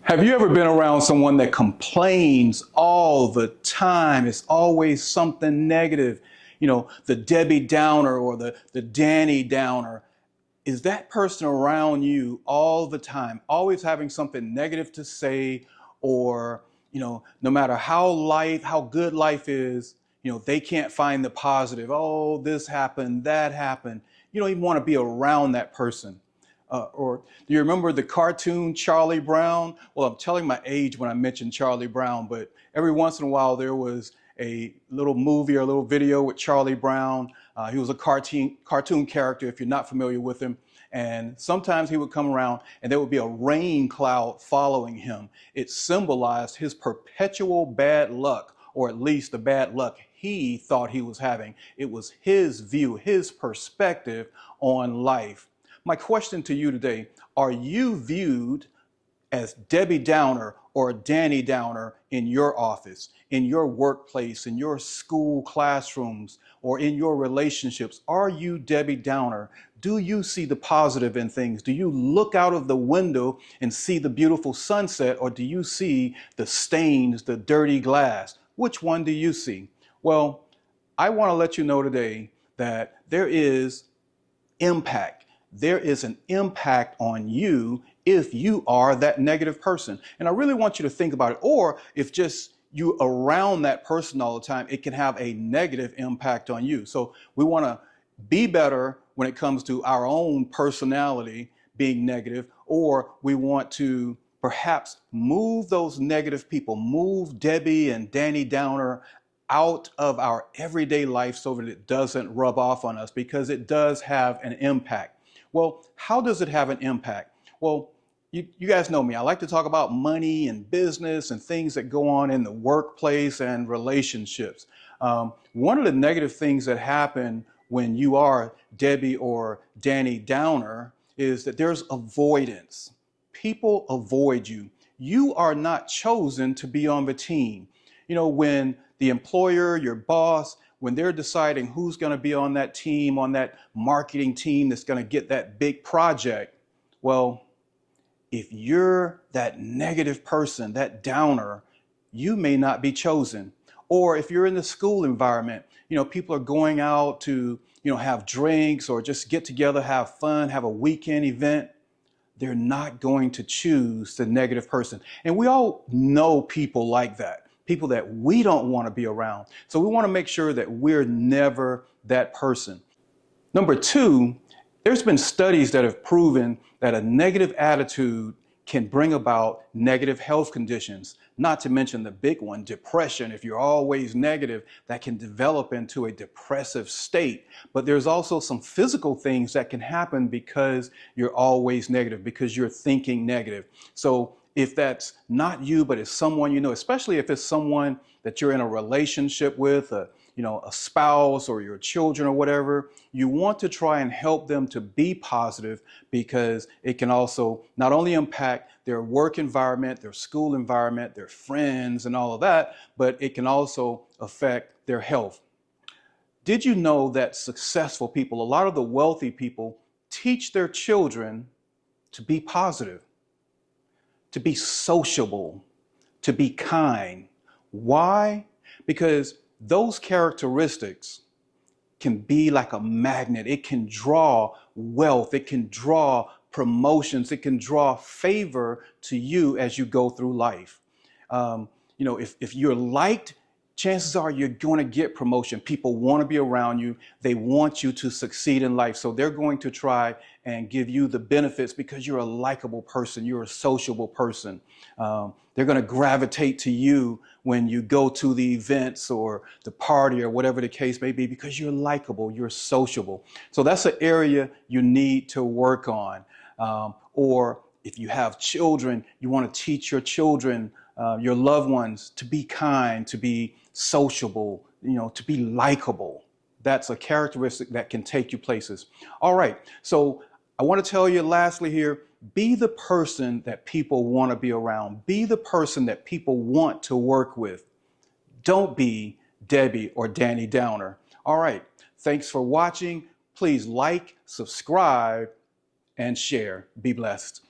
Have you ever been around someone that complains all the time? It's always something negative. You know, the Debbie Downer or the Danny Downer. Is that person around you all the time, always having something negative to say, or, no matter how good life is, they can't find the positive. Oh, this happened, that happened. You don't even want to be around that person. Or do you remember the cartoon Charlie Brown? Well, I'm telling my age when I mention Charlie Brown, but every once in a while there was a little movie or a little video with Charlie Brown. He was a cartoon character, if you're not familiar with him. And sometimes he would come around and there would be a rain cloud following him. It symbolized his perpetual bad luck, or at least the bad luck he thought he was having. It was his view, his perspective on life. My question to you today, are you viewed as Debbie Downer or Danny Downer in your office, in your workplace, in your school classrooms, or in your relationships? Are you Debbie Downer? Do you see the positive in things? Do you look out of the window and see the beautiful sunset, or do you see the stains, the dirty glass? Which one do you see? Well, I want to let you know today that there is impact. There is an impact on you if you are that negative person. And I really want you to think about it. Or if just you around that person all the time, it can have a negative impact on you. So we want to be better when it comes to our own personality being negative, or we want to perhaps move those negative people, move Debbie and Danny Downer out of our everyday life so that it doesn't rub off on us, because it does have an impact. Well, how does it have an impact? Well, you guys know me. I like to talk about money and business and things that go on in the workplace and relationships. One of the negative things that happen when you are Debbie or Danny Downer is that there's avoidance. People avoid you. You are not chosen to be on the team. When the employer, your boss, when they're deciding who's going to be on that team, on that marketing team that's going to get that big project, well, if you're that negative person, that downer, you may not be chosen. Or if you're in the school environment, people are going out to, have drinks or just get together, have fun, have a weekend event. They're not going to choose the negative person. And we all know people like that. People that we don't want to be around. So we want to make sure that we're never that person. Number two, there's been studies that have proven that a negative attitude can bring about negative health conditions, not to mention the big one, depression. If you're always negative, that can develop into a depressive state. But there's also some physical things that can happen because you're always negative, because you're thinking negative. So if that's not you, but it's someone you know, especially if it's someone that you're in a relationship with, a spouse or your children or whatever, you want to try and help them to be positive, because it can also not only impact their work environment, their school environment, their friends and all of that, but it can also affect their health. Did you know that successful people, a lot of the wealthy people, teach their children to be positive, to be sociable, to be kind? Why? Because those characteristics can be like a magnet. It can draw wealth. It can draw promotions. It can draw favor to you as you go through life. If you're liked, chances are you're going to get promotion. People want to be around you. They want you to succeed in life. So they're going to try and give you the benefits because you're a likable person. You're a sociable person. They're going to gravitate to you when you go to the events or the party or whatever the case may be, because you're likable, you're sociable. So that's an area you need to work on. Or if you have children, you want to teach your children, your loved ones, to be kind, to be sociable, to be likable. That's a characteristic that can take you places. All right. So I want to tell you lastly here, be the person that people want to be around. Be the person that people want to work with. Don't be Debbie or Danny Downer. All right. Thanks for watching. Please like, subscribe, and share. Be blessed.